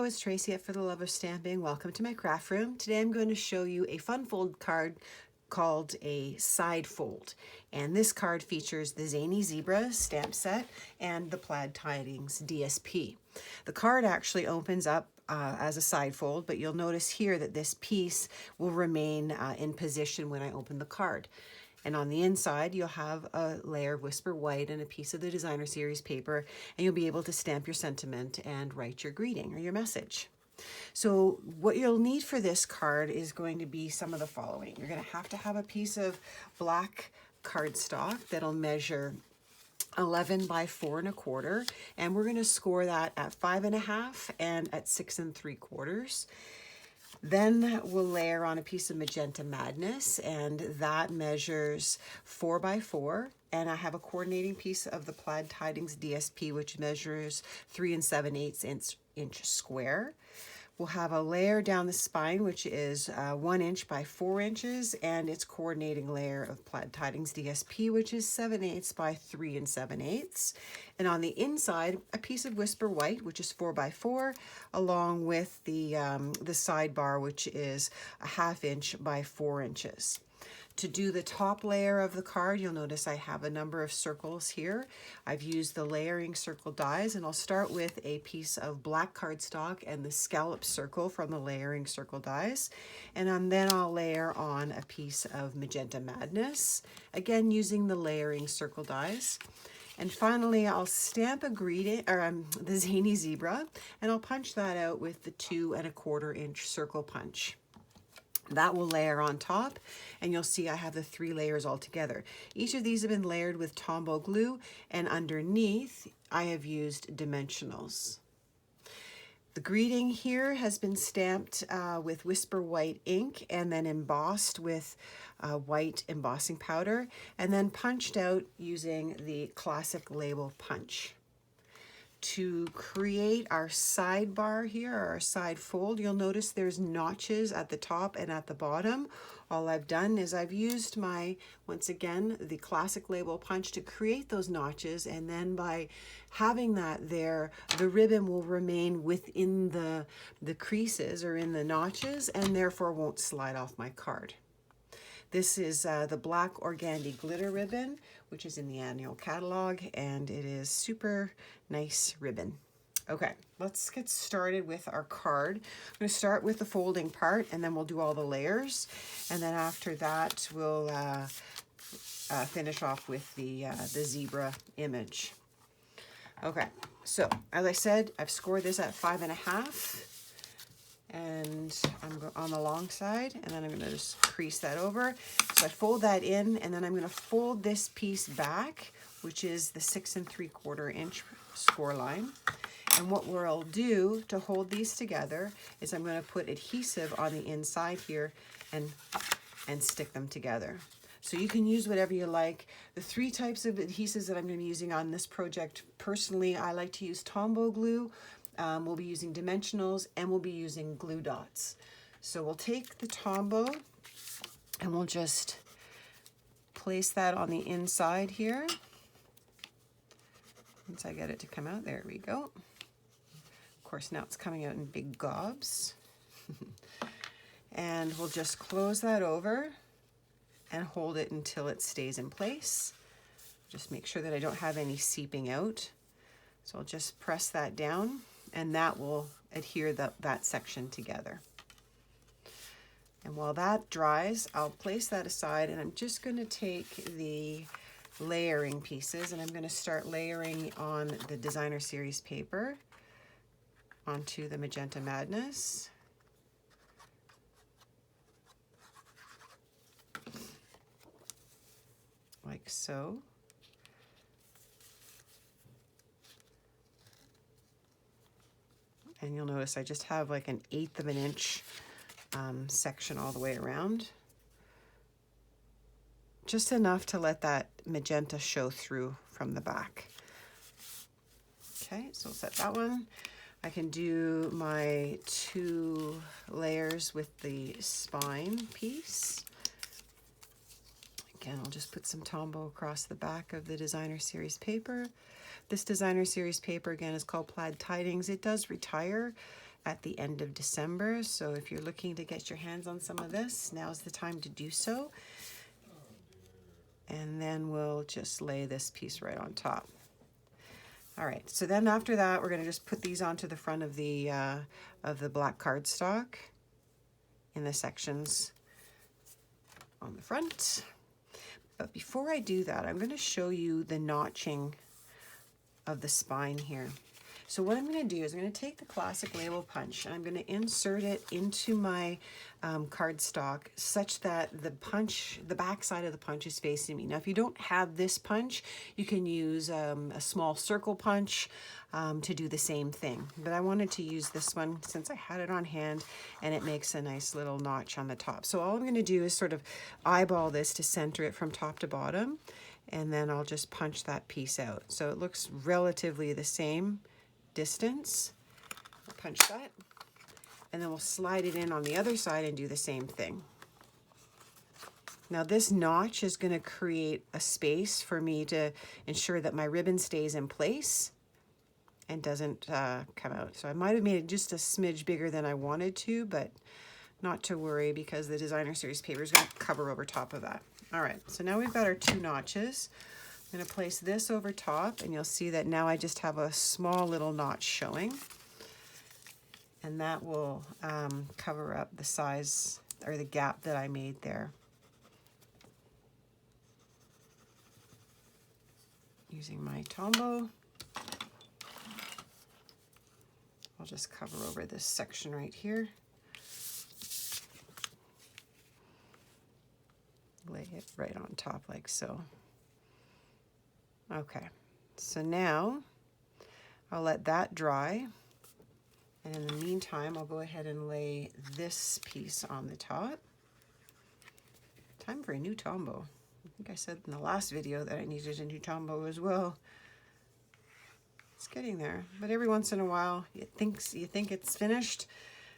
Hello, it's Tracy at For the Love of Stamping. Welcome to my craft room. Today I'm going to show you a fun fold card called a side fold. And this card features the Zany Zebra stamp set and the Plaid Tidings DSP. The card actually opens up as a side fold, but you'll notice here that this piece will remain in position when I open the card. And on the inside, you'll have a layer of Whisper White and a piece of the Designer Series paper, and you'll be able to stamp your sentiment and write your greeting or your message. So what you'll need for this card is going to be some of the following. You're going to have a piece of black cardstock that'll measure 11 by 4 1/4, and we're going to score that at 5 1/2 and at 6 3/4. Then we'll layer on a piece of Magenta Madness, and that measures 4 by 4. And I have a coordinating piece of the Plaid Tidings DSP, which measures 3 7/8 inch square. We'll have a layer down the spine, which is 1 inch by 4 inches, and its coordinating layer of Plaid Tidings DSP, which is 7/8 by 3 7/8. And on the inside, a piece of Whisper White, which is 4 by 4, along with the sidebar, which is a 1/2 inch by 4 inches. To do the top layer of the card, you'll notice I have a number of circles here. I've used the layering circle dies, and I'll start with a piece of black cardstock and the scallop circle from the layering circle dies. And then I'll layer on a piece of Magenta Madness, again using the layering circle dies. And finally, I'll stamp a greeting, or the Zany Zebra, and I'll punch that out with the 2 1/4 inch circle punch. That will layer on top, and you'll see I have the 3 layers all together. Each of these have been layered with Tombow glue, and underneath I have used dimensionals. The greeting here has been stamped with Whisper White ink and then embossed with white embossing powder, and then punched out using the classic label punch. To create our sidebar here, or our side fold, you'll notice there's notches at the top and at the bottom. All I've done is I've used once again, the classic label punch to create those notches, and then by having that there, the ribbon will remain within the creases or in the notches, and therefore won't slide off my card. This is the black Organdy glitter ribbon, which is in the annual catalog, and it is super nice ribbon. Okay, let's get started with our card. I'm going to start with the folding part, and then we'll do all the layers. And then after that, we'll finish off with the zebra image. Okay, so as I said, I've scored this at 5 1/2. And I'm on the long side, and then I'm going to just crease that over. So I fold that in, and then I'm going to fold this piece back, which is the 6 3/4 inch score line. And what we'll do to hold these together is I'm going to put adhesive on the inside here and stick them together. So you can use whatever you like. The 3 types of adhesives that I'm going to be using on this project, personally, I like to use Tombow glue. We'll be using dimensionals, and we'll be using glue dots. So we'll take the Tombow, and we'll just place that on the inside here. Once I get it to come out, there we go. Of course, now it's coming out in big gobs. And we'll just close that over and hold it until it stays in place. Just make sure that I don't have any seeping out. So I'll just press that down, and that will adhere that section together. And while that dries, I'll place that aside, and I'm just going to take the layering pieces, and I'm going to start layering on the Designer Series paper onto the Magenta Madness. Like so. And you'll notice I just have like an 1/8 of an inch section all the way around. Just enough to let that magenta show through from the back. Okay, so we'll set that one. I can do my 2 layers with the spine piece. Again, I'll just put some Tombow across the back of the Designer Series paper. This Designer Series paper, again, is called Plaid Tidings. It does retire, at the end of December. So if you're looking to get your hands on some of this, now's the time to do so. And then we'll just lay this piece right on top. All right, so then after that, we're gonna just put these onto the front of the black cardstock in the sections on the front. But before I do that, I'm gonna show you the notching of the spine here. So what I'm going to do is I'm going to take the classic label punch and I'm going to insert it into my cardstock such that the back side of the punch is facing me. Now, if you don't have this punch, you can use a small circle punch to do the same thing. But I wanted to use this one since I had it on hand, and it makes a nice little notch on the top. So all I'm going to do is sort of eyeball this to center it from top to bottom, and then I'll just punch that piece out. So it looks relatively the same distance. I'll punch that, and then we'll slide it in on the other side and do the same thing. Now this notch is going to create a space for me to ensure that my ribbon stays in place and doesn't come out. So I might have made it just a smidge bigger than I wanted to, but not to worry because the designer series paper is going to cover over top of that. All right, so now we've got our 2 notches. I'm going to place this over top, and you'll see that now I just have a small little notch showing, and that will cover up the size or the gap that I made there. Using my Tombow, I'll just cover over this section right here. Lay it right on top like so. Okay, so now I'll let that dry, and in the meantime I'll go ahead and lay this piece on the top. Time for a new Tombow. I think I said in the last video that I needed a new Tombow as well. It's getting there, but every once in a while you think it's finished,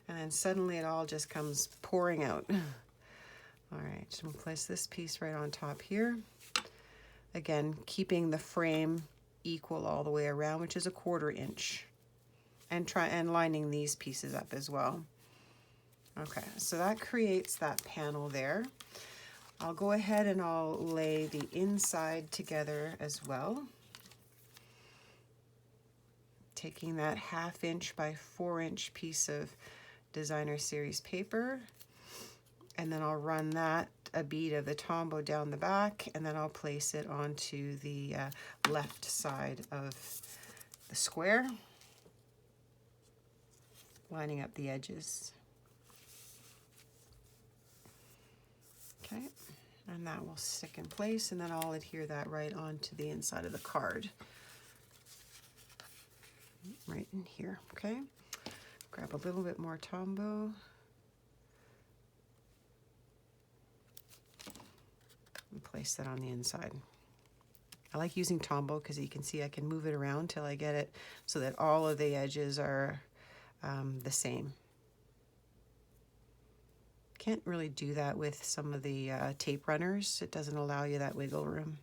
and then suddenly it all just comes pouring out. All right, so we'll place this piece right on top here. Again, keeping the frame equal all the way around, which is a 1/4 inch, and lining these pieces up as well. Okay, so that creates that panel there. I'll go ahead and I'll lay the inside together as well. Taking that 1/2 inch by 4 inch piece of designer series paper, and then I'll run that a bead of the Tombow down the back, and then I'll place it onto the left side of the square, lining up the edges. Okay, and that will stick in place, and then I'll adhere that right onto the inside of the card. Right in here, okay? Grab a little bit more Tombow. And place that on the inside. I like using Tombow because you can see I can move it around till I get it so that all of the edges are the same. Can't really do that with some of the tape runners. It doesn't allow you that wiggle room.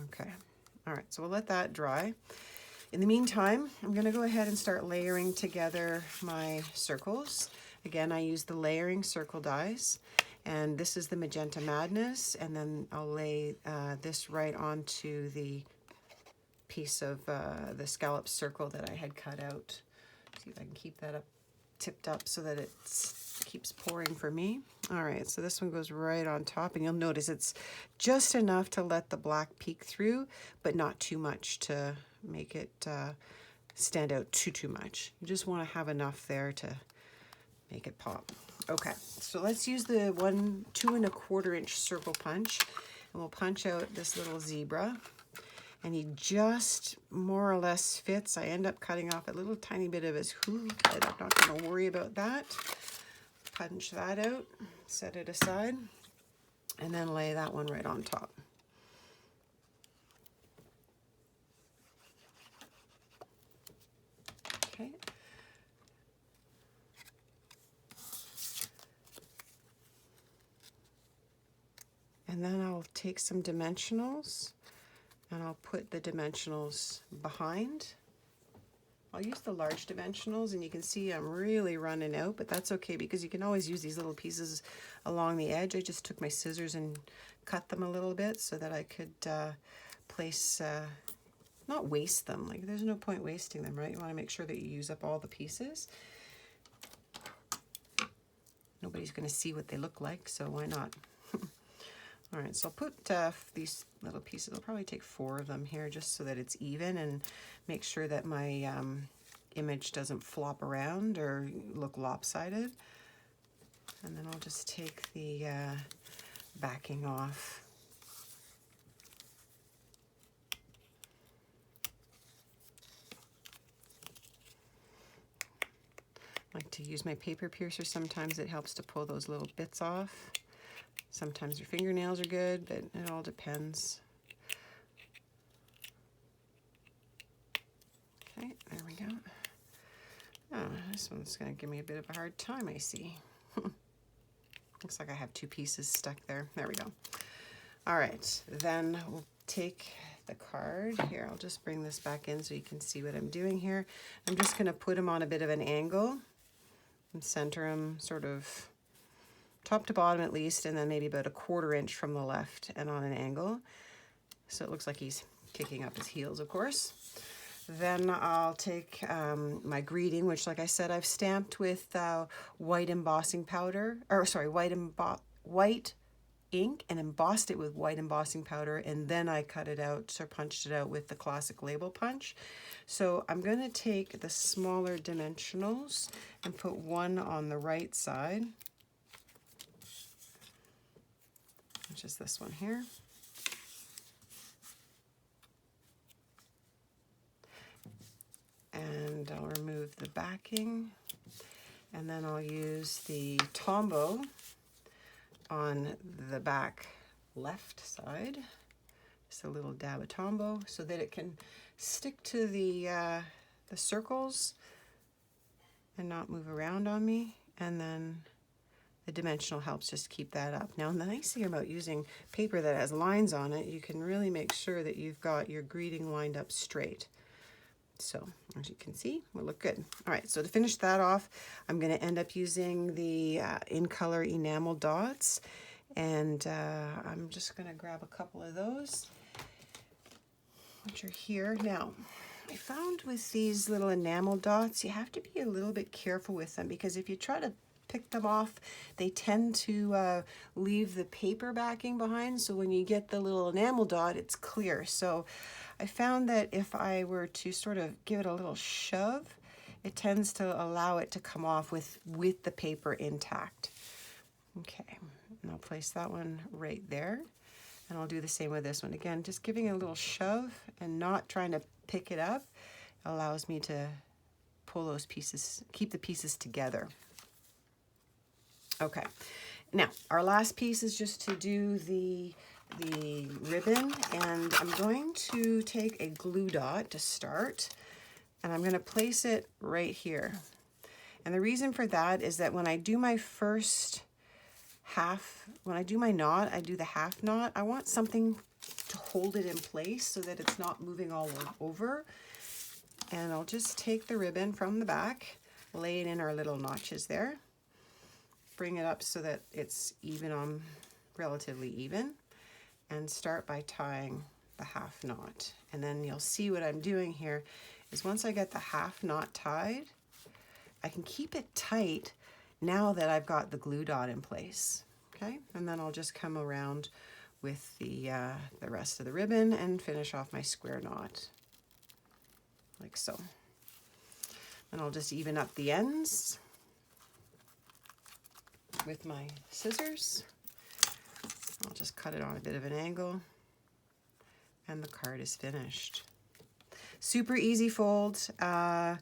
Okay, all right, so we'll let that dry. In the meantime, I'm going to go ahead and start layering together my circles. Again, I use the layering circle dies, and this is the Magenta Madness, and then I'll lay this right onto the piece of the scallop circle that I had cut out. See if I can keep that up, tipped up so that it keeps pouring for me. All right, so this one goes right on top, and you'll notice it's just enough to let the black peek through, but not too much to make it stand out too much. You just want to have enough there to make it pop. Okay, so let's use the 2 1/4 inch circle punch, and we'll punch out this little zebra, and he just more or less fits. I end up cutting off a little tiny bit of his hoof, but I'm not going to worry about that. Punch that out, set it aside, and then lay that one right on top. Okay. And then I'll take some dimensionals, and I'll put the dimensionals behind I'll use the large dimensionals, and you can see I'm really running out, but that's okay because you can always use these little pieces along the edge. I just took my scissors and cut them a little bit so that I could place, not waste them. Like, there's no point wasting them, right? You want to make sure that you use up all the pieces. Nobody's going to see what they look like, so why not? All right, so I'll put these little pieces, I'll probably take 4 of them here just so that it's even, and make sure that my image doesn't flop around or look lopsided. And then I'll just take the backing off. I like to use my paper piercer. Sometimes it helps to pull those little bits off. Sometimes your fingernails are good, but it all depends. Okay, there we go. Oh, this one's going to give me a bit of a hard time, I see. Looks like I have 2 pieces stuck there. There we go. All right, then we'll take the card. Here, I'll just bring this back in so you can see what I'm doing here. I'm just going to put them on a bit of an angle and center them sort of top to bottom at least, and then maybe about a 1/4 inch from the left and on an angle. So it looks like he's kicking up his heels, of course. Then I'll take my greeting, which, like I said, I've stamped with white embossing powder, or sorry, white ink, and embossed it with white embossing powder, and then I cut it out or punched it out with the classic label punch. So I'm going to take the smaller dimensionals and put one on the right side, which is this one here. And I'll remove the backing, and then I'll use the Tombow on the back left side, just a little dab of Tombow so that it can stick to the circles and not move around on me, and then the dimensional helps just keep that up. Now, the nice thing about using paper that has lines on it, you can really make sure that you've got your greeting lined up straight. So as you can see, we'll look good. All right, so to finish that off, I'm going to end up using the in color enamel dots, and I'm just going to grab a couple of those, which are here. Now, I found with these little enamel dots, you have to be a little bit careful with them, because if you try to pick them off, they tend to leave the paper backing behind. So when you get the little enamel dot, it's clear. So I found that if I were to sort of give it a little shove, it tends to allow it to come off with the paper intact. Okay, and I'll place that one right there. And I'll do the same with this one. Again, just giving it a little shove and not trying to pick it up allows me to pull those pieces, keep the pieces together. Okay, now our last piece is just to do the ribbon, and I'm going to take a glue dot to start, and I'm going to place it right here. And the reason for that is that when I do my first half, when I do my knot, I do the half knot, I want something to hold it in place so that it's not moving all over. And I'll just take the ribbon from the back, lay it in our little notches there, bring it up so that it's even on, relatively even, and start by tying the half knot. And then you'll see what I'm doing here is once I get the half knot tied, I can keep it tight now that I've got the glue dot in place. Okay, and then I'll just come around with the rest of the ribbon and finish off my square knot, like so. And I'll just even up the ends with my scissors. I'll just cut it on a bit of an angle, and the card is finished. Super easy fold, but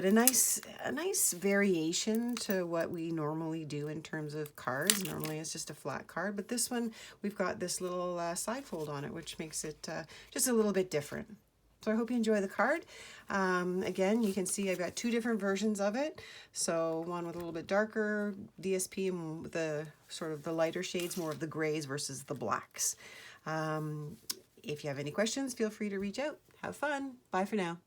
a nice variation to what we normally do in terms of cards. Normally it's just a flat card, but this one we've got this little side fold on it, which makes it just a little bit different. So I hope you enjoy the card. Again, you can see I've got 2 different versions of it. So one with a little bit darker DSP and with the sort of the lighter shades, more of the grays versus the blacks. If you have any questions, feel free to reach out. Have fun. Bye for now.